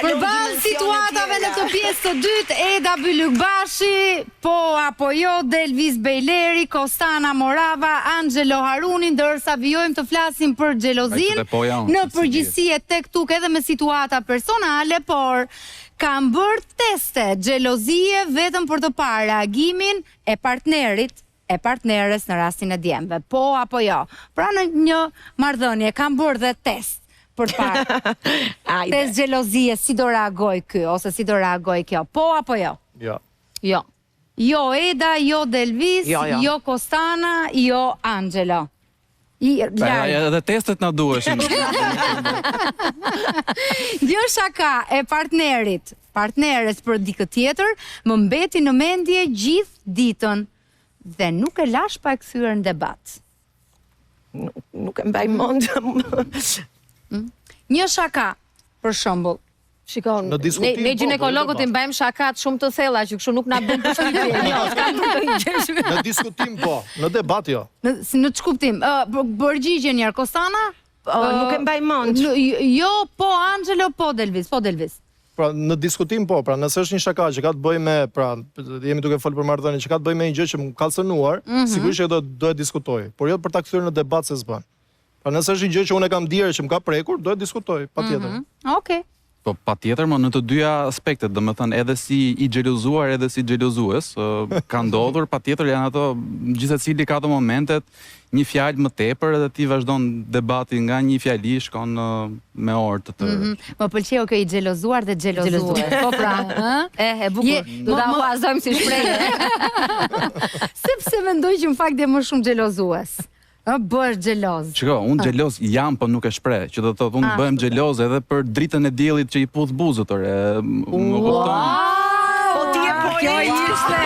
Përballë situatave në këtë pjesë të dytë, Eda Bylykbashi, po apo jo, Delvis Bejleri, Kostana Morava, Angelo Haruni, ndërsa vijojmë të flasim për xhelozin, në përgjithësi e tek tuk edhe me situata personale, por kam bërë teste xhelozie vetëm për të parë reagimin e partnerit, e partneres në rastin e djemve, po apo jo. Pra në një marrëdhënie kam bërë dhe test për të parë. Test xhelozie, si do reagoj ky ose si do reagoj kjo, po apo jo? Jo. Jo. Jo Eda, jo Delvis, jo Kostana, jo Angelo. Edhe testet na duheshin. Një shaka e partneres për dikë tjetër, më mbeti në mendje gjithë ditën dhe nuk e lash pa e kthyer në debat. Nuk e mbaj mend. Një shaka, për shembull. Shikon, ne ginekologët i mbajmë shakat shumë të thella që kështu nuk na bën përshtypje. Në diskutim po, në debat jo. Në ç'kuptim? Përgjigje një herë, Kostana? Nuk e mbaj mend. Jo, po Angelo, po Delvis, po Delvis. Pra në diskutim po, pra nëse është një shaka që ka të bëjë me, pra jemi duke folur për marrëdhënie që ka të bëjë me një gjë që më ka cënuar, sigurisht që do e diskutoj, por jo për ta kthyer në debat se s'bën. Pra nëse është një gjë që unë e kam dirë që më ka prekur, do e diskutoj, patjetër. Okej. Po patjetër, në të dyja aspektet, domethënë edhe si i xhelozuar edhe si xhelozues, ka ndodhur, patjetër janë ato, gjithsecili ka ato momentet, një fjalë më tepër edhe ti vazhdon debati nga një fjali shkon me orë të tërë. Më pëlqeu kjo i xhelozuar dhe xhelozuar. Po pra, e bukur. Do ta huazojmë si shprehje. Sepse mendoj që në fakt je më shumë xhelozues. Bësh xheloz. Shiko, unë xheloz jam, po nuk e shpreh, që do të thotë unë bëhem xheloz edhe për dritën e diellit që i puth buzët, më kupton. Po ti e po kjo ishte.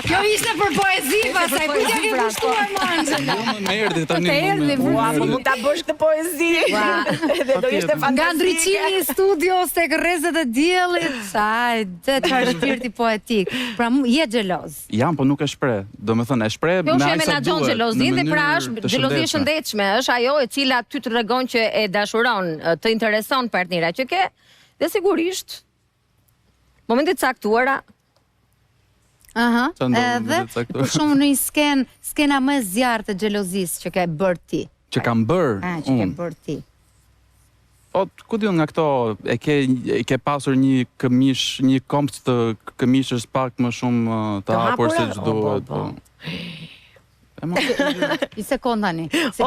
Kjo ishte për poezi, pastaj ku t'ja ke kushtuar Angela? Më erdhi tani. Po mund ta bësh këtë poezi. Edhe do ishte fantastike. Nga ndriçimi i studios tek rrezet e diellit, hajde, çfarë shpirti poetik. Pra je xheloz. Jam, po nuk e shpreh. Domethënë e shpreh me aq sa duhet. Kjo menaxhon xhelozin dhe pra është xhelozi e shëndetshme, është ajo e cila ty tregon që e dashuron, të intereson partnera që ke, dhe sigurisht momentet caktuara. Edhe për shumë në një skena më zjarë të xhelozisë që ke bërë ti. Që kam bërë? Që ke bërë ti. Po, ku diun nga këto, e ke pasur një këmish, një kompt të këmishës pak më shumë të hapur se ç'duhet. I sekond tani. Po.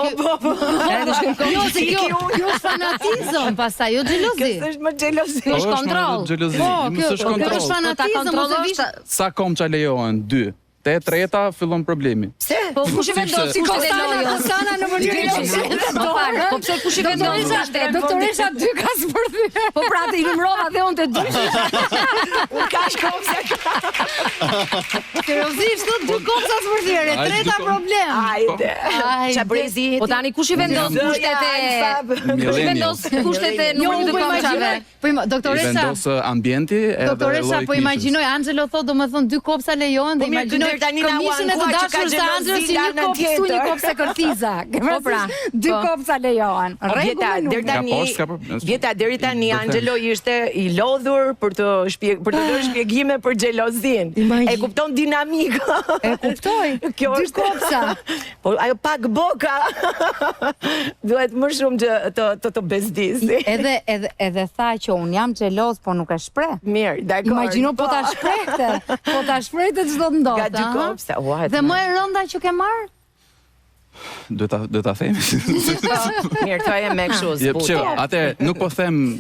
Jo, se kjo është fanatizëm, pastaj jo xhelozi. Kjo është më xhelozi. Është kontroll. Po, kjo është fanatizëm ose vish. Sa komça lejohen? 2. Te treta fillon problemi. Pse? Po kush i vendos si Kostana në mënyrë Po pse kush i vendos? Doktoresha 2 ka spërthyer. Po pra i numërova dhe unë të 2. Unë ka shkomse. Seriozisht, 2 komca spërthyer, treta problem. Hajde. Çabrezi. Po tani kush i vendos kushtet e numrit të komcave? Po doktoresha. Vendos ambienti edhe Doktoresha, po imagjinoj Angelo thotë domethënë 2 kopca lejohen dhe imagjinoj këmishën e të dashur se Angelo si një kop këtu, një kop se kërtiza. Po pra, 2 kopca lejohen. Vjeta deri tani Angelo ishte i lodhur për të lënë shpjegime për xhelozin. E kupton dinamikën. E kuptoj. 2 kopca. Po ajo pak boka. Duhet më shumë të bezdisi. Edhe tha që un jam xheloz, po nuk e shpreh. Mirë, dakor. Imagjino po ta shprehte. Po ta shprehte ç'do të ndodhte. Dhe më e rënda që ke marrë? Do ta them. Mirë, thoje me kështu zbutje. Atëherë, nuk po them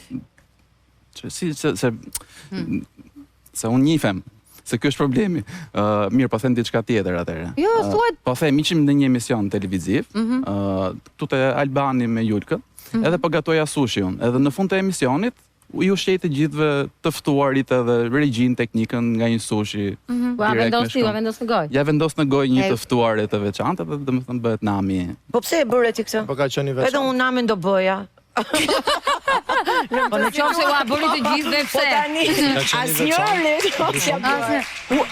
se unë njifem, se kjo është problemi. Mirë, po them diçka tjetër atëherë. Jo, thuaj. Po them, ishim në një emision televiziv, këtu te Albani me Julkën, edhe po gatoja sushi unë. Edhe në fund të emisionit, ju shqej të gjithve të ftuarit edhe regjin teknikën nga një sushi. Ja vendos në gojë. Ja vendos në gojë një të ftuarit të veçantë dhe domethënë bëhet nami. Po pse e bëre ti këtë? Po ka qenë i veçantë. Edhe unë namin do bëja. Po në qoftë se u abori të gjithë dhe pse? Asnjëri.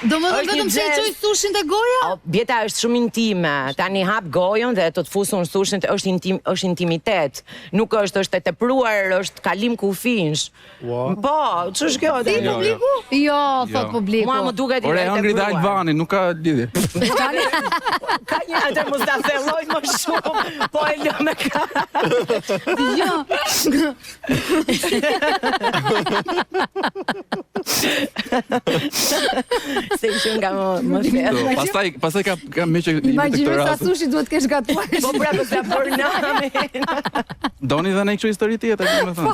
Domethënë vetëm se i çoj sushin te goja? Bjeta është shumë intime. Tani hap gojën dhe të fusun sushin, është intimitet. Nuk është e tepruar, është kalim kufinsh. Po, ç'është kjo? Si publiku? Jo, thot publiku. Mua më duket Ore, hëngri dhe Albani, nuk ka lidhje. Ka një atë mos ta thelloj më shumë, po e lë me ka. Jo. Se që nga më thellë. Pastaj ka me që ime të Imagjino këtë sa rast. sushi duhet kesh gatuar. Po pra po sa për namin. Doni dhe ne kështu histori tjetër, domethënë.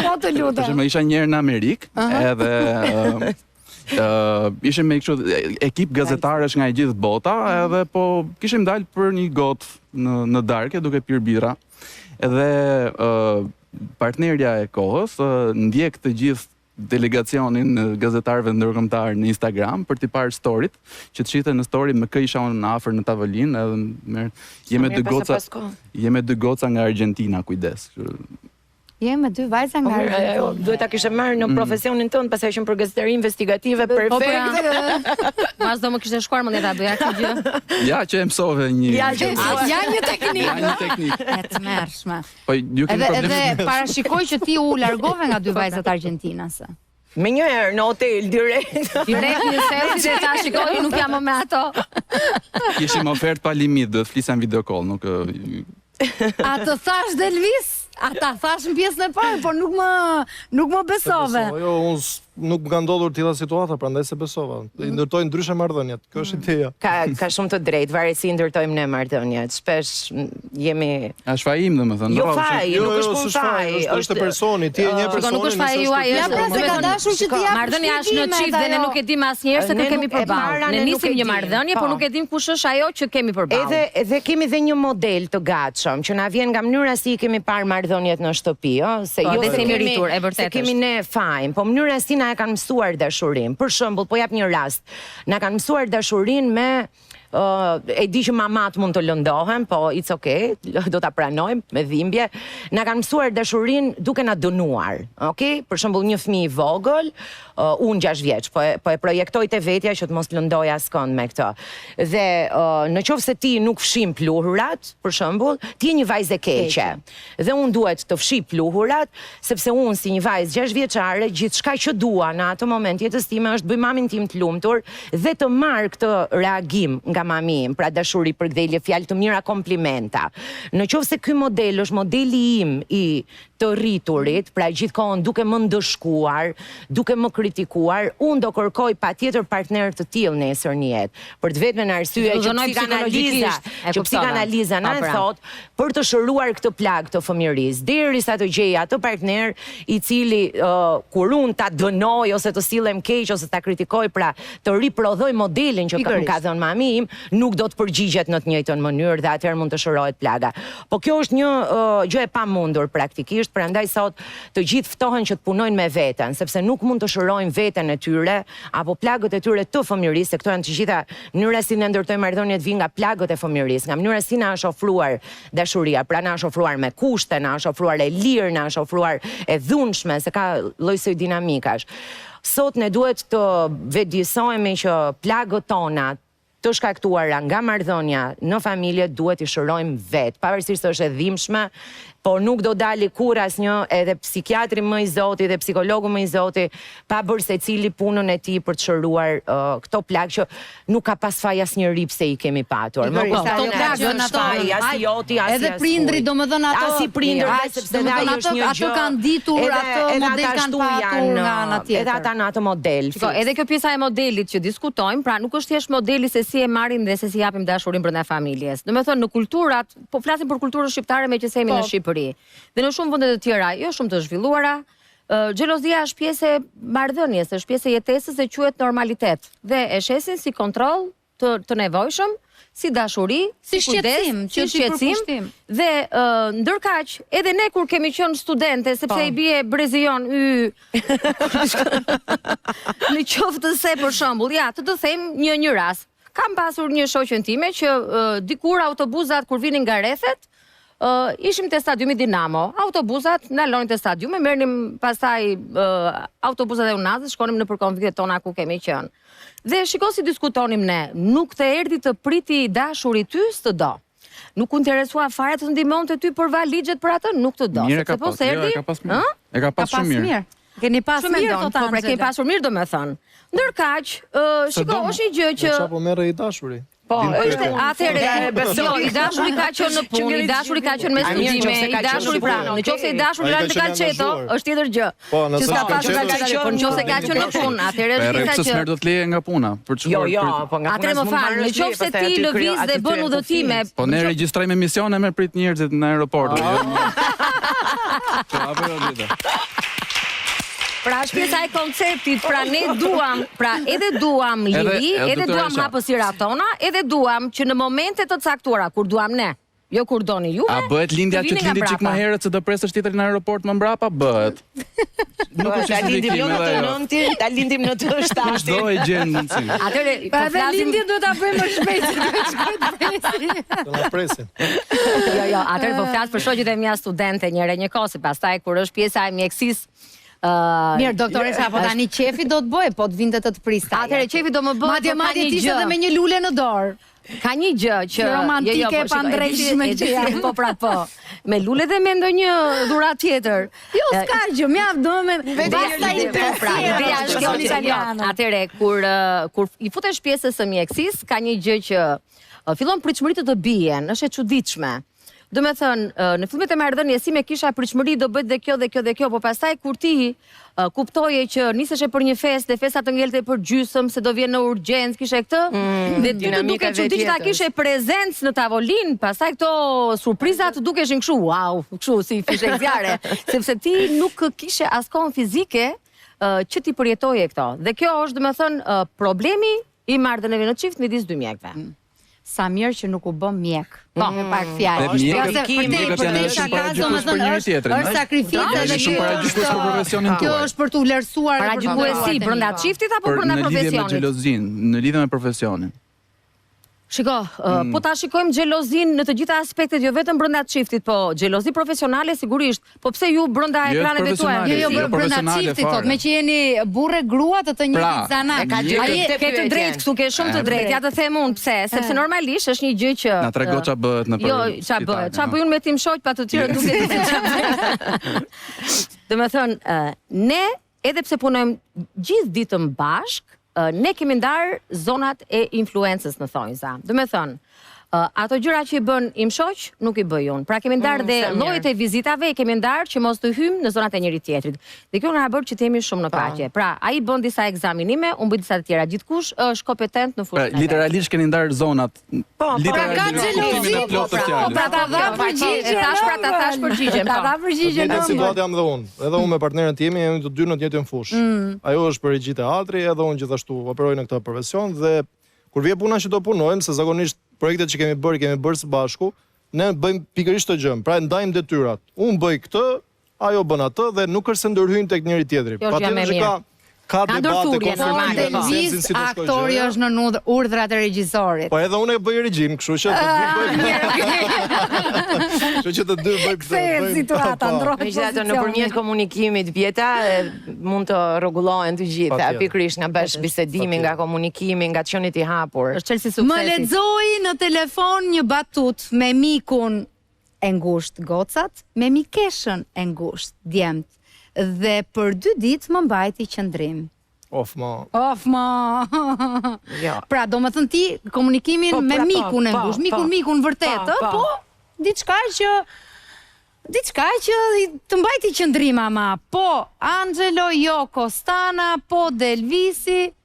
Po të lutem. Për shembull, isha një herë në Amerikë, edhe ishim me kështu ekip gazetarësh nga e gjithë bota, edhe po kishim dalë për një gotë në darkë duke pirë bira. Edhe partnerja e kohës ndjek të gjithë delegacionin gazetarëve ndërkombëtar në Instagram për t'i parë storyt, që të shite në story me kë isha unë afër në tavolinë, edhe jeme dy goca nga Argentina, kujdes. Jemi dy vajza nga Duhet ta kishe marrë në profesionin tënd, pastaj që për gazetari investigative perfekte. Mas do më kishte shkuar mendja ta bëja këtë gjë. Ja që e mësove një... Ja që Ja një teknikë. Ja një teknikë. E të mërshme. Po ju keni problem... Edhe parashikoj që ti u largove nga dy vajzat argentinase. me një herë në hotel direkt. Direkt në selfie dhe ta shikoj, nuk jam më me ato. Kishim ofertë pa limit, do të flisem video call, nuk... A të thash dhe Elvis? A ta thash në pjesën e parë, por nuk më besove. Jo, unë nuk më ka ndodhur tilla situata, prandaj se besova. I ndërtojnë ndryshe marrëdhëniet. Kjo është ideja. Ka shumë të drejtë, varet si ndërtojmë ne marrëdhëniet. Shpesh jemi Është fajim, domethënë. Jo faj, nuk është punë faj. Është personi, ti je një personi. Nuk është faji juaj. Ja pra se ka dashur që ti jap. Marrëdhënia është në çift dhe ne nuk e dim asnjëherë se kë kemi përballë. Ne nisim një marrëdhënie, por nuk e dim kush është ajo që kemi përballë. Edhe kemi dhe një model të gatshëm që na vjen nga mënyra si i kemi parë marrëdhëniet në shtëpi, se jo se kemi rritur, e vërtetë. Se kemi ne fajin, po mënyra si na e kanë mësuar dashurinë. Për shembull, po jap një rast. Na kanë mësuar dashurinë me e di që mamat mund të lëndohen, po it's okay, do ta pranojmë me dhimbje. Na kanë mësuar dashurinë duke na dënuar, okay? Për shembull, një fëmijë i vogël, unë 6 vjeç, po e projektoj te vetja që të mos lëndoj askënd me këtë. Dhe në qoftë se ti nuk fshim pluhurat, për shembull, ti je një vajzë e keqe. Dhe unë duhet të fshi pluhurat, sepse unë si një vajzë 6 vjeçare, gjithçka që dua në atë moment jetës time është bëj mamin tim të lumtur dhe të marr këtë reagim nga mami im, pra dashuri, përkthjelje, fjalë të mira, komplimenta. Në qoftë se ky model është modeli im i të rriturit, pra gjithkohon duke më ndëshkuar, duke më kritikuar, unë do kërkoj patjetër partner të tillë nesër në jetë. Për të vetmen arsye që psikanaliza na e thot për të shëruar këtë plagë të fëmijërisë, derisa të gjej atë partner i cili kur unë ta dënoj ose të sillem keq ose ta kritikoj, pra të riprodhoj modelin që më ka dhënë mami im, nuk do të përgjigjet në të njëjtën mënyrë dhe atëherë mund të shërohet plaga. Po kjo është një gjë e pamundur praktikisht, prandaj sot të gjithë ftohen që të punojnë me veten, sepse nuk mund të shërojnë veten e tyre apo plagët e tyre të fëmijërisë, se këto janë të gjitha mënyra si ne ndërtojmë marrëdhëniet vijnë nga plagët e fëmijërisë, nga mënyra si na është ofruar dashuria, pra na është ofruar me kushte, na është ofruar e lirë, na është ofruar e dhunshme, se ka lloj dinamikash. Sot ne duhet të vetëdijsohemi që plagët tona të shkaktuara nga marrëdhënia në familje duhet i shërojmë vetë, pavarësisht se është e dhimbshme, por nuk do dali kur asnjë, edhe psikiatri më i zoti dhe psikologu më i zoti, pa bërë secili punën e tij për të shëruar këto plagë që nuk ka pas faj asnjëri pse i kemi patur. Këto plagë ato, edhe prindri domethënë ato, as i prindër, sepse ato kanë ditur, ato model kanë patur nga ana tjetër. Edhe ata në atë model. Edhe kjo pjesa e modelit që diskutojmë, pra nuk është thjesht modeli se si e marrim dhe se si japim dashurinë brenda familjes. Domethënë në kulturat, po flasim për kulturën shqiptare meqenëse jemi në Shqipëri. Dhe në shumë vende të tjera, jo shumë të zhvilluara, xhelozia është pjesë e marrëdhënies, është pjesë e jetesës dhe quhet normalitet. Dhe e shesin si kontroll të nevojshëm, si dashuri, si shqetësim, dhe ndërkaq, edhe ne kur kemi qenë studente, sepse i bie brezion në qoftë se për shembull, ja, të them një rast. Kam pasur një shoqen time që dikur autobusat kur vinin nga rrethet, ishim te stadiumi Dinamo, autobusat ndalonin te stadiumi, merrnim pastaj autobusat e Unazës, shkonim nëpër konvitet tona ku kemi qenë. Dhe shiko si diskutonim ne, nuk të erdhi të priti dashuri ty s'të do. Nuk u interesua fare të ndihmonte ty për valixhet për atë, nuk të do. Mirë ka sepse pas, jo, e ka pas mirë. E ka pas shumë mirë. Keni pas mirë po pra keni pasur mirë domethënë. Ndërkaq, shiko, është një gjë që çapo merre I dashuri. Po, është atëherë, jo, I dashuri ka qenë në punë, I dashuri ka qenë me studime, I dashuri pra, nëse I dashuri lart të kalçeto, është tjetër gjë. Po, nëse ka pasur kalçeto, por nëse ka qenë në punë, atëherë është disa që do të leje nga puna për të shkuar. Jo, po nga puna. Atëherë më fal, nëse ti lëviz dhe bën udhëtime. Po ne regjistrojmë emisione me prit njerëzit në aeroport. Pra është pjesa e konceptit, pra ne duam, pra edhe duam liri, edhe duam hapësirat tona, edhe duam që në momente të caktuara, kur duam ne, jo kur doni juve. A bëhet lindja që të lindi çik më herët se do presësh tjetrin në aeroport më mbrapa? Bëhet. Nuk është ta lindim jo në të 9-tin, ta lindim në të 7-tin. Çdo e gjen mundësi. Atëherë, po flasim lindjen do ta bëjmë më shpejt. Do na presim. Jo, atëherë po flas për shoqjet e mia studente një kohë, pastaj kur është pjesa e mjekësisë. Mirë, doktoresha, po tani qefi do të bëj, po të vinte të prista. Atëherë qefi do më bëj. Madje ti edhe me një lule në dorë. Ka një gjë që romantike e pandrejshme që janë. Po pra po. Me lule dhe me ndonjë dhuratë tjetër. Jo, s'ka gjë, mjaft do me basta ideja është kjo italiane. Atëherë kur I futesh pjesës së mjekësisë, ka një gjë që fillon pritshmëritë të bien, është e çuditshme. Do me thënë, në filmet e marrëdhënies si me kisha pritshmëri do bëhet dhe kjo dhe kjo dhe kjo, po pastaj kur ti kuptoje që niseshe për një festë, dhe festa të ngelte për gjysmë, se do vjen në urgjencë, kishe këtë, dhe ty të duke çuditë që ta kishe prezencë në tavolinë, pastaj këto surprizat dukeshin kështu, wow, kështu si fishek zjarre, sepse ti nuk kishe askon fizike që ti përjetoje këto. Dhe kjo është, do me thënë, problemi I marrëdhënieve në çift midis dy mjekëve. Sa mirë që nuk u bë mjek. Po, me pak fjalë. Është sakrificë dhe kjo është për t'u vlerësuar paragjykuesi brenda çiftit apo brenda profesionit. Në lidhje me profesionin. Shiko, po ta shikojmë xhelozin në të gjitha aspektet, jo vetëm brenda çiftit, po xhelozi profesionale sigurisht. Po pse ju brenda ekraneve tuaja? Jo, brenda çiftit thot, me që jeni burrë grua të njëjtit zanat. Ai ke të drejtë këtu, ke shumë të drejtë. Ja të them unë pse, sepse normalisht është një gjë që na trego ç'a bëhet në Jo, ç'a bëhet. Ç'a bëjun me tim shoq pa të tjerë duket se ç'a bëhet. Domethënë, ne edhe pse punojmë gjithë ditën bashk, ne kemi ndarë zonat e influencës në thonjza. Do me thënë, ato gjëra që I bën im shoq, nuk I bëj unë. Pra kemi ndarë dhe llojet e vizitave, kemi ndarë që mos të hymë në zonat e njëri tjetrit. Dhe kjo na bën që të jemi shumë në paqe. Pra, ai bën disa ekzaminime, unë bëj disa të tjera. Gjithkush është kompetent në fushën. Literalisht keni ndarë zonat. Ka xhelozi. Pra ta dha përgjigje. Ta thash përgjigjen. Ta dha përgjigjen. Në situatë jam dhe unë. Edhe unë me partneren tim jemi të dy në të njëjtën fushë. Ajo është për regjit teatri, edhe unë gjithashtu operoj në këtë profesion dhe kur vjen puna që do punojmë, se zakonisht projektet që kemi bërë së bashku, ne bëjmë pikërisht të gjëm, pra ndajmë detyrat. Unë bëj këtë, ajo bën atë dhe nuk është se ndërhyjmë tek njëri tjetri. Patjetër që ka debate, konflikte, Elvis aktori është në urdhrat e regjisorit. Po edhe unë e bëj regjin, kështu që të dy bëjmë këtë. Situata ndrohet. Megjithatë nëpërmjet komunikimit Vjeta mund të rregullohen të gjitha, pikërisht nga bashkëbisedimi, nga komunikimi, nga çonit I hapur. Është çelësi suksesi. Më lexoi në telefon një batut me mikun e ngushtë gocat, me mikeshën e ngushtë djemt. Dhe për 2 ditë më mbajti qëndrim. Of ma. Pra, do më thënë ti komunikimin me mikun e ngushtë, mikun vërtet, po, diçka që të mbajti qëndrim ama, po Angelo, jo Kostana, po Delvisi.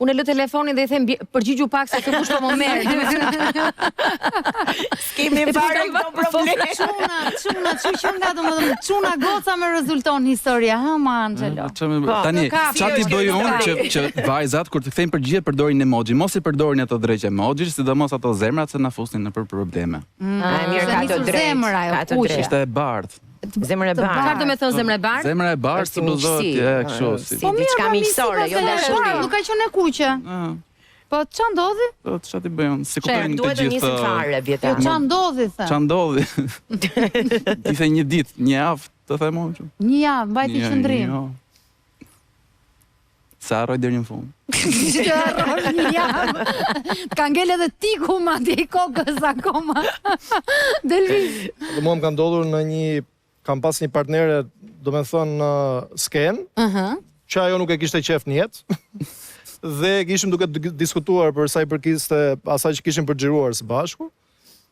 Unë e lë telefonin dhe I them përgjigju pak se të kush po më merr. S'kemi fare këto probleme. Çuna goca me rezulton historia, ha ma Angelo. Tani, çfarë ti bëj unë që vajzat kur të kthejnë përgjigje përdorin emoji, mos I përdorin ato drejtë emoji, sidomos ato zemrat se na fusin në probleme. Mirë, ka të drejtë. Ishte e bardhë. Zemër e bardhë. Çfarë do të thonë zemër e bardhë? Zemra e bardhë si buzohet kështu si. Si diçka miqësore, jo dashuri. Nuk ka qenë e kuqe. Po ç'a ndodhi? Po ç'a ti bëjmë? Si kuptojnë të Duhet të gjithë. nisim fare vjetë. Jo, ç'a ndodhi thë? Ç'a ndodhi? Ti the një ditë, një javë, të them unë. Një javë mbajti qëndrim. Jo. Sa harroj deri në fund. Që harroj një javë. Ka ngel edhe tiku madje i kokës akoma. Delvis. Dhe mua më ka ndodhur në kam pas një partnere, do me thonë në sken, që ajo nuk e kishte qef në jetë, dhe kishim duke diskutuar për sa i përkiste asaj që kishim përxhiruar së bashku,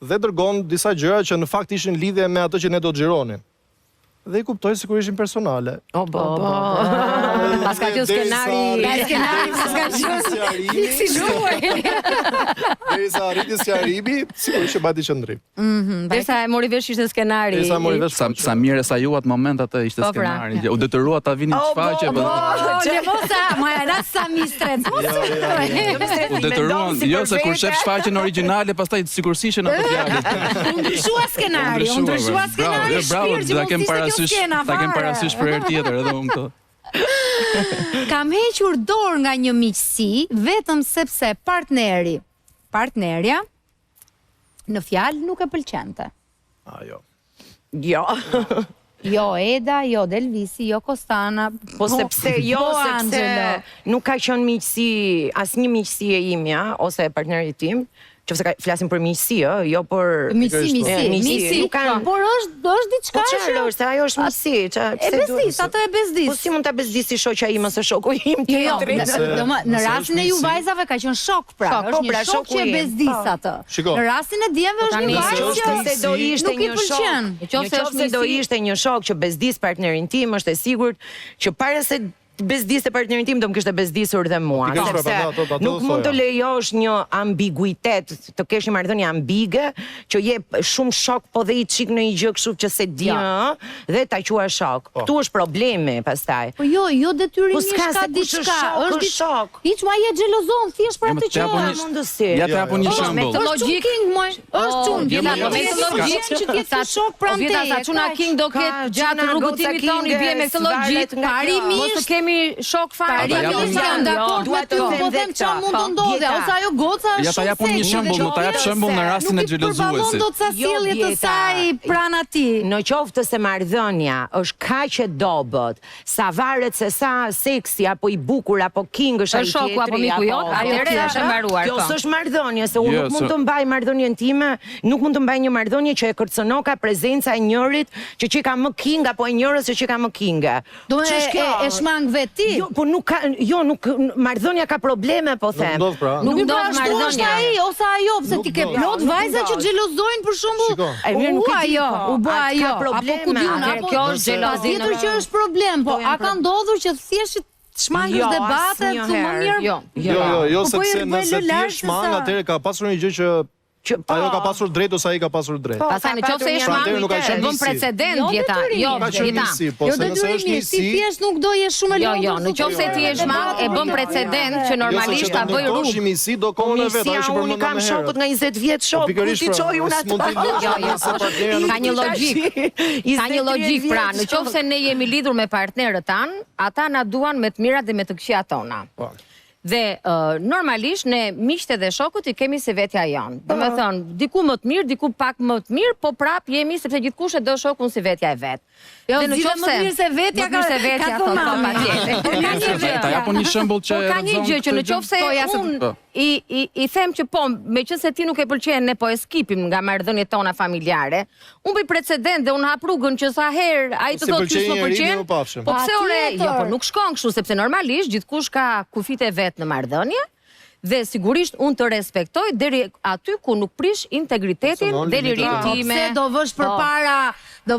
dhe dërgon disa gjëra që në fakt ishin lidhje me ato që ne do të xhironin. Dhe i kuptoj sikur ishin personale. Pas ka qenë skenari. Pas ka qenë fiksi shuaj. Derisa arriti sqarimi, sigurisht që bati qëndrim. Derisa e mori vesh ishte skenari. Derisa mori vesh Sa mirë sa ju atë moment atë ishte skenari. U detyrua ta vinin çfaqe. Levosa, ma era sa mistret. U detyruan, jo se kur shef shfaqjen origjinale, pastaj sigurisht në ato fjalë. Ndryshua skenari, Ta kem parasysh për herë tjetër edhe unë këto. Kam hequr dorë nga një miqësi vetëm sepse partnerja në fjalë nuk e pëlqente. Jo. Jo Eda, jo Delvisi, jo Kostana. Po sepse nuk ka qenë miqësi, asnjë miqësi e imja ose e partnerit tim, qofse flasim për miqësi, jo për miqësi. Por është diçka që është, ajo është miqësi. E bezdis, ato e bezdis. Po si mund ta bezdisi shoqja ime ose shoku im tjetrin? Në rastin e ju vajzave ka qenë shok pra. Është një shok që e bezdis atë. Në rastin e djemve është një vajzë që nuk i pëlqen. Nëse do ishte një shok që bezdis partnerin tim, është e sigurt që para se bezdiste partnerin tim, do më kishte bezdisur dhe mua. Sepse nuk mund të lejosh një ambiguitet, të kesh një marrëdhënie ambige, që jep shumë shok, po dhe i çik në një gjë kështu që se di, dhe ta quash shok. Ktu është problemi pastaj. Po jo detyrimisht ka diçka, është shok. Hiç ma je xhelozon, thjesht për atë që mundësi. Ja të japun një shembull. Është king moj, është çun, vjen ato me logjik që ti sa shok pranë te. Sa çuna king do ketë gjatë rrugëtimit tonë bie me këtë logjik. Parimisht shok fare. Po them ç'a mund të ndodhe, ose ajo goca është. Ja ta japun një shembull, nuk ta jap shembull në rastin e xhelozuesit. Do të sa sjellje të saj pranë atij. Në qoftë se marrëdhënia është kaq e dobët, sa varet se sa seksi apo i bukur apo king është ai shoku apo miku jot, atëherë është e mbaruar. Kjo s'është marrëdhënie, se unë nuk mund të mbaj marrëdhënien time, nuk mund të mbaj një marrëdhënie që e kërcënon ka prezenca e njërit që ka më king apo e njërës që ka më kinge. Do e shmang veti. Jo, po nuk ka, marrëdhënia ka probleme, po them. Nuk ndodh marrëdhënia ai ose ajo, pse ti ke plot vajza që xhelozojnë për shembull. U bë ajo, apo ku diun, apo kjo është xhelozi. Tjetër që është problem, po a ka ndodhur që thjesht shmangësh debate, thu më mirë? Jo, sepse nëse ti je shmang, atëherë ka pasur një gjë që ajo ka pasur drejt ose ai ka pasur drejt. Pastaj nëse je shmang, bën precedent vjeta. Jo, nëse është si thjesht nuk do je shumë e lumtur. Jo, nëse ti je shmang e bën precedent që normalisht ta bëj rrugë. Është misi do kohën e vet, ajo që unë kam shokut nga 20 vjet shok, ku ti çoj unë atë. Ka një logjik. Ka një logjik pra, nëse ne jemi lidhur me partnerët tan, ata na duan me të mirat dhe me të këqijat tona. Dhe normalisht ne miqtë dhe shokut i kemi si vetja janë. Do me thënë, diku më të mirë, diku pak më të mirë, po prap jemi sepse gjithkush e do shokun si vetja e vet. Jo, dhe më të mirë se vetja ka thonë patjetër. Ta japun një shembull që ka një gjë që nëse unë i them që po, meqense ti nuk e pëlqen, ne po e skipim nga marrëdhëniet tona familjare. Unë bëj precedent dhe unë hap rrugën që sa herë ai të thotë që s'më pëlqen. Po pse ore, jo, po nuk shkon kështu sepse normalisht gjithkush ka kufit e vet në marrëdhënie. Dhe sigurisht unë të respektoj deri aty ku nuk prish integritetin deri ritime. Pse do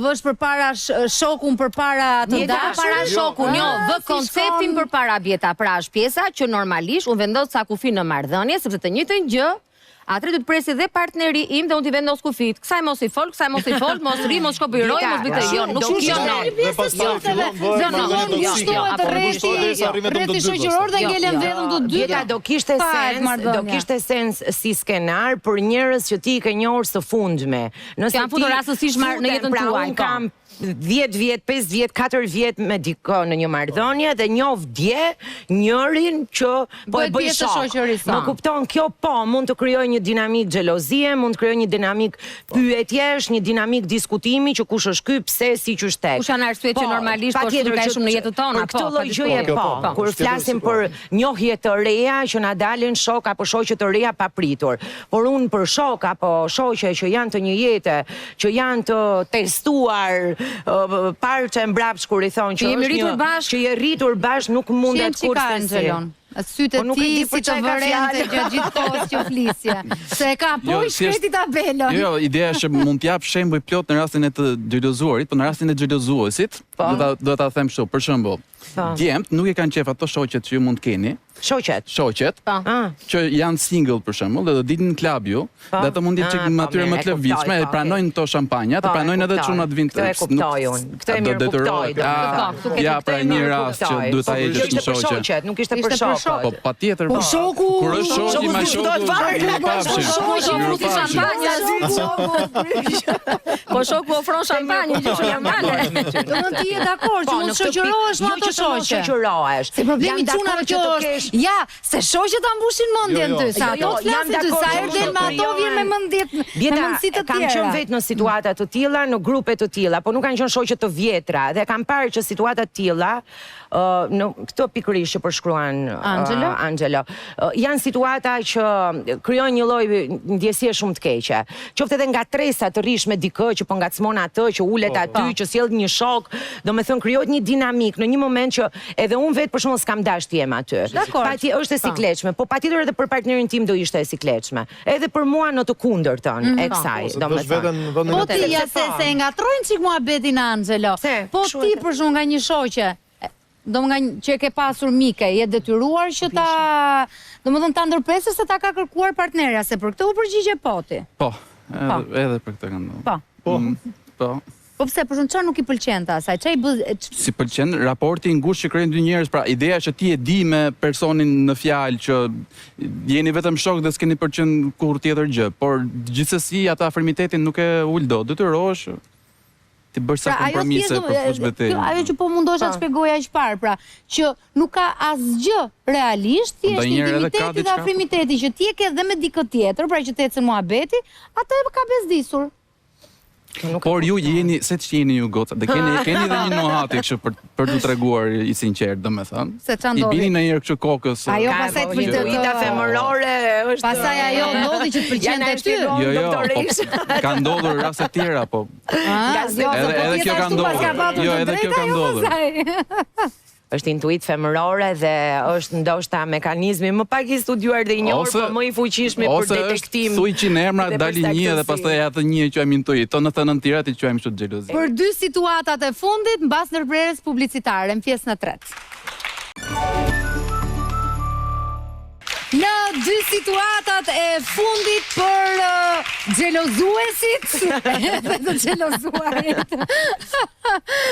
vësh përpara shokun përpara të dashur? Para shokun, jo, vë konceptin përpara bjeta. Pra është pjesa që normalisht unë vendos sa kufi në marrëdhënie, sepse të njëjtën gjë atëre do të presi dhe partneri im dhe unë t'i vendos kufit. Kësaj mos i fol, mos ri, mos shkopiroj, mos bëj këtë. Jo, nuk rreti shoqëror dhe ngelen vetëm të dyta. Do kishte sens si skenar për njerëz që ti i ke njohur së fundmi. Nëse ti futur rastësisht në jetën tuaj. 10 vjet, 5 vjet, 4 vjet me dikë në një marrëdhënie dhe njoh dje njërin që po e bëj shok. Më kupton, kjo po mund të krijojë një dinamik xhelozie, mund të krijojë një dinamik pyetjesh, një dinamik diskutimi që kush është ky, pse, si që shtek. Kush janë arsyet që normalisht po shumë në jetën tonë, po. Këtë lloj gjëje po. Kur flasim për njohje të reja që na dalin shok apo shoqe të reja papritur. Por unë për shok apo shoqe që janë të një jete, që janë të testuar, parë që mbrapsht kur i thonë që që je rritur bashkë nuk mundet kurse si. Sytë e ti si të vërente gjatë gjithë kohës që flisje. Se e ka po i shkreti tabelën. Jo, ideja është që mund t'jap shembull plot në rastin e të xhelozuarit, po në rastin e xhelozuesit, do ta them kështu, për shembull, djemt nuk e kanë qef ato shoqet që ju mund t'keni. Shoqet, që janë single për shembull, dhe do ditën në klub ju, dhe ato mund të jenë më atyre më të lëvizshme, e pranojnë to shampanja, të pranojnë edhe çunat vinë këtë. Këtë e kuptoj unë. Këtë e mirë kuptoj. Ja, pra një rast që duhet ta heqësh një shoqe. Nuk ishte për shok. Po patjetër. Po shoku, kur është shoku me po shoku ofron shampanjë që është normale. Domethënë ti je dakord që mund të shoqërohesh me ato shoqe. Se problemi çunave që është ja, se shoqet ta mbushin mendjen ty, sa ato flasin ty, sa erdhen me ato vjen me mendje, me mendësi të tjera. Kam qenë vetë në situata të tilla, në grupe të tilla, po nuk kanë qenë shoqe të vjetra dhe kam parë që situata të tilla, në këto pikërisht që përshkruan Angelo, janë situata që krijojnë një lloj ndjesie shumë të keqe. Qoftë edhe ngatresa të rish me dikë që po ngacmon atë, që ulet aty, që sjell një shok, domethënë krijohet një dinamik në një moment që edhe unë vetë për shkakun s'kam dash të jem aty. Pati është e sikletshme, po patjetër edhe për partnerin tim do ishte e sikletshme. Edhe për mua në të kundërtën e kësaj, domethënë. Po ti ja se ngatrojnë çik muhabetin Angelo. Po ti për shkak nga një shoqe, domethënë që e ke pasur mike, je detyruar që ta, domethënë ta ndërpresësh se ta ka kërkuar partnerja, se për këtë u përgjigje po ti. Po, edhe për këtë kanë. Po. Po pse, për shumë çfarë nuk i pëlqen ta asaj? Çai si pëlqen raporti i ngushtë që krijojnë dy njerëz, pra ideja që ti e di me personin në fjalë që jeni vetëm shok dhe s'keni përqen kurrë tjetër gjë, por gjithsesi ata afërmitetin nuk e ul dot. Detyrohesh ti bësh sa kompromise për fush betejën. Ajo që po mundosha të shpjegoja aq parë, pra, që nuk ka asgjë realisht, thjesht intimiteti dhe afrimiteti që ti e ke dhe me dikë tjetër, pra që të ecën muhabeti, atë ka bezdisur. Por ju jeni, se që jeni ju goca, dhe keni dhe një nohati kështë për të treguar i sinqert, domethënë. Se që ndodhi? I bini në njërë kështë kokës. Ajo pasaj të intuita femërore është... Pasaj ajo ndodhi që të pëlqen të ty. Jo, ka ndodhur raste tjera, po... Edhe kjo ka ndodhur. Jo, edhe kjo ka ndodhur. Është intuit femërore dhe është ndoshta mekanizmi më pak i studiuar dhe i njohur, po më i fuqishëm për detektim. Ose është thuj 100 emra, dali një dhe pastaj atë një e quajmë intuit. 99 tjerat i quajmë kështu xhelozi. Për dy situatat e fundit, mbas ndërprerjes publicitare në pjesën e tretë. Në dy situatat e fundit për xhelozuesit dhe të xhelozuarit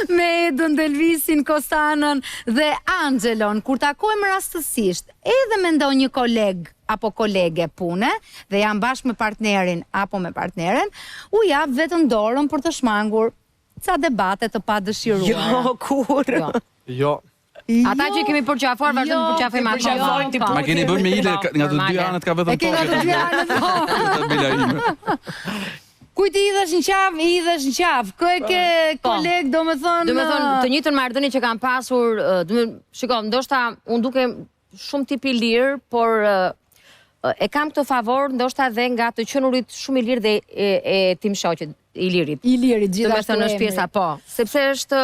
me Edën, Delvisin, Kostanën dhe Angelon, kur takojmë rastësisht edhe me ndonjë koleg apo kolege pune dhe jam bashkë me partnerin apo me partneren, u jap vetëm dorën për të shmangur ca debate të padëshiruara. Jo, kur? Jo. Ata që kemi përqafuar, vazhdojmë të përqafojmë ato. Ma keni bërë me ile, nga të dy anët ka vetëm po. E ke nga të dy anët po. Kujt i idhesh në qafë, i idhesh në qafë. Kë e ke koleg, do me thonë... Do me thonë, të njëjtën marrëdhënie që kam pasur, shiko, ndoshta, unë duke shumë tip i lirë, por e kam këtë favor, ndoshta dhe nga të qenurit shumë i lirë dhe e tim shoqet. I lirit. I lirit, gjithashtu emri. Është pjesa, po. Sepse është,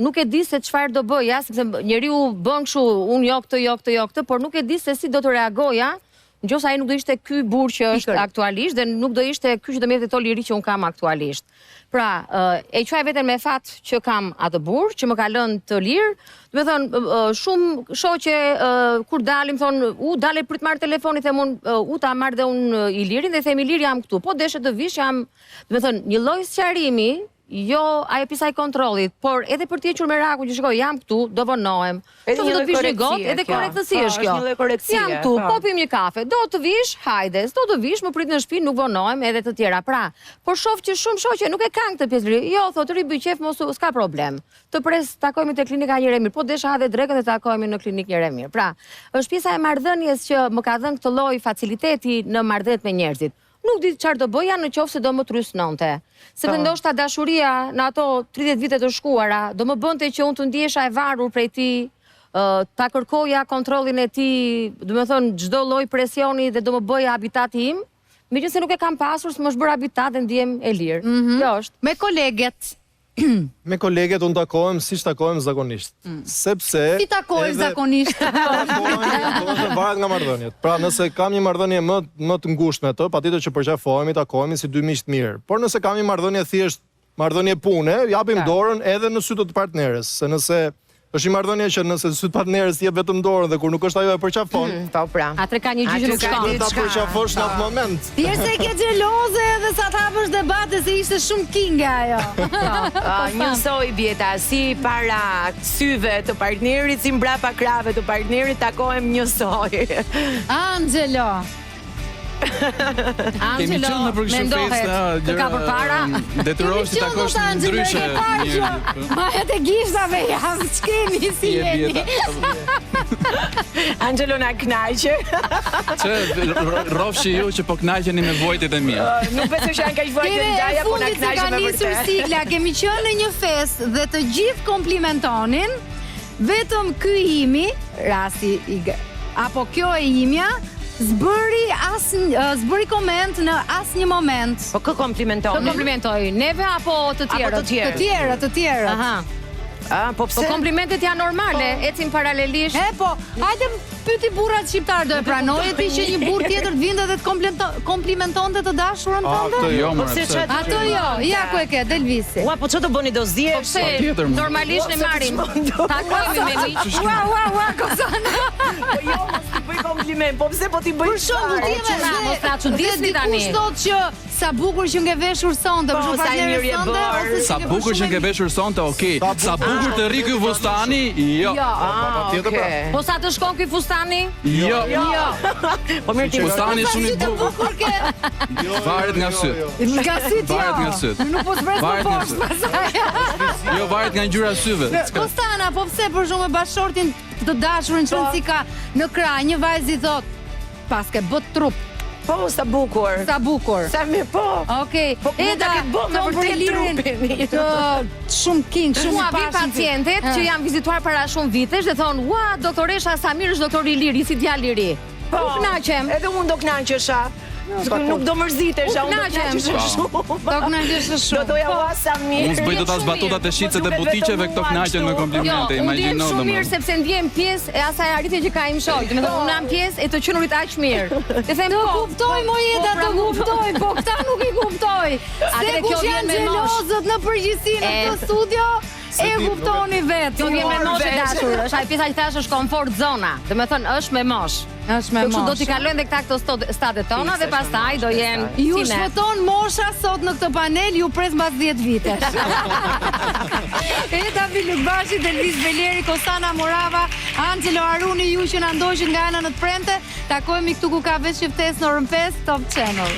nuk e di se çfarë do bëja, sepse njeriu bën kështu, unë jo këtë, por nuk e di se si do të reagoja, nëse ai nuk do ishte ky burr që është aktualisht dhe nuk do ishte ky që do merrte to liri që un kam aktualisht. Pra, e quaj veten me fat që kam atë burr që më ka lënë të lirë. Do të thon, shumë shoqe kur dalim thon, dale prit marr telefonin, them un, ta marr dhe un i lirin dhe themi lir jam këtu. Po deshe të vish jam, do të thon, një lloj sqarimi jo ajo pjesa e kontrollit, por edhe për të hequr merakun që shikoj, jam këtu, do vonohem. Edhe Qoftë një do të vish një korrektësie gotë, edhe kjo. korrektësi Po, është kjo. është një lloj korrektësie, Jam këtu, po. po pim një kafe, do të vish, hajde, do të vish, më prit në shtëpi, nuk vonohem edhe të tjera. Pra, por shoh që shumë shoqe nuk e kanë këtë pjesë. Jo, thotë ri bëj qef, mos s'ka problem. Të pres takohemi te klinika Jeremir, po desha ha dhe drekën dhe takohemi në klinikë Jeremir. Pra, është pjesa e marrëdhënies që më ka dhënë këtë lloj faciliteti në marrëdhënie me njerëzit. Nuk di çfarë do bëja në qoftë se do më trysnonte. Sepse ndoshta dashuria në ato 30 vite të shkuara do më bënte që unë të ndihesha e varur prej tij, ta kërkoja kontrollin e tij, do të thonë çdo lloj presioni dhe do më bëja habitati im, megjithëse nuk e kam pasur, s'më është bërë habitat dhe ndihem e lirë. Kjo është. Me koleget. Me koleget unë takohem siç takohem zakonisht. Sepse Si takohesh zakonisht? Takohem varet nga marrëdhëniet. Pra nëse kam një marrëdhënie më të ngushtë me të, patjetër që përqafohemi, takohemi si dy miq të mirë. Por nëse kam një marrëdhënie thjesht marrëdhënie pune, japim dorën edhe në sy të partneres, se nëse është një marrëdhënie që nëse sy të partneres jep vetëm dorën dhe kur nuk është ajo e përqafon, Po pra. Atre ka një gjë që nuk Aty ka shkon. një ta përqafosh në atë moment. Thjesht se ke xheloze edhe sa të hapësh debate se ishte shumë kinga ajo. Njësoj bjeta, si para syve të partnerit, si mbrapa krave të partnerit, takohem njësoj. Angelo. Kemi Angelo, qenë në për kështu mendohet, festa, të ka përpara. Detyrohesh të takosh ndryshe. Maja të gishtave jam, ç'kemi si jeni. Angelo na knaqe. Që rrofshi ju që po kënaqeni me vojtit e mia. Nuk besoj që janë kaq vojtë Kemi ndaja, po na fundit se ka knaqe me nisur vërtet. sigla, kemi qenë në një festë dhe të gjithë komplimentonin, vetëm ky imi, rasti apo kjo e imja, zbëri koment në asnjë moment. Po kë komplimentoni? Të komplimentoj neve apo të tjerët? Të tjerët. Aha. Po Po pse? komplimentet janë normale, ecin paralelisht. Po, hajde pyeti burrat shqiptar, do e pranoje ti që një burr tjetër të vinte dhe të komplimentonte të dashurën tënde? Jo, Po më pse çfarë? Ato jo, ja ku e ke, Delvisi. Ua, po çfarë do bëni, do zjesh? Pse Patjetër, më. normalisht ne marrim. Takojmë me miq. Ua, Kozana. Po jo, mos ti bëj kompliment, po pse po ti bëj? Për shembull, ti çuna, mos ta çuditni tani. Dikush thotë që sa bukur që nge veshur sonte, Po, për shembull sa partneri mirë je sonte, bërë. ose Sa bukur që ke veshur sonte, okay. Sa bukur të rri ky fustani? Jo. Patjetër pra. Po sa të shkon ky fustani? Jo. Po mirë ti. Fustani shumë i bukur. bukur ke. Varet nga syt. Nga syt jo. Varet nga syt. Nuk po zbres më Varet nga poshtë syt. pasaj. Jo, varet nga ngjyra e syve. Kostana, po pse për shembull bashortin të dashurin që si ka në krah, një vajzë i thot, pas ke bët trup, Po sa bukur. sa bukur. Sa mirë, po. Okej, Po mund ta ketë bërë me vërtet trupin. Shumë king, shumë Mua i vin pashëm. pacientet që janë vizituar para shumë vitesh dhe thonë, "Ua, doktoresha Samir është doktor i liri, si djalë i ri." Po, U kënaqem. Edhe unë do kënaqesha. Nuk do mërzitesha, unë do Kënaqem. kënaqesha shumë. Do kënaqesh Do shumë. doja ua Samir. Unë s'bëj dot as batutat e shitset e butiqeve, këto kënaqen me Jo, komplimente, unë ndjem imagjino shumë mirë domethënë. sepse ndjem pjesë e asaj arritje që ka im shoq. Do të thonë, unë jam pjesë e të qenurit aq mirë. Të them Të po. kuptoj mojeta, pra, të kuptoj, po këta nuk i kuptoj. Se Atëre kjo kush vjen janë me mosh. xhelozët në përgjithësi në E, këtë studio, e kuptoni vetë. Kjo vjen me moshë vesh. dashur. Është ai pjesa që thash është komfort zona. Do të thonë është me mosh. Është me Kështu do mosh. t'i kalojnë dhe këta këto stadet tona dhe pastaj do jenë Ju si ne. shpëton mosha sot në këtë panel, ju pres mbas 10 vitesh. Eda Vilukbashi, Delvis Beleri, Kostana Morava, Angelo Haruni, ju që na ndoqët nga ana në të premte. Takojmë këtu ku ka veç ftesë në orën 5 Top Channel.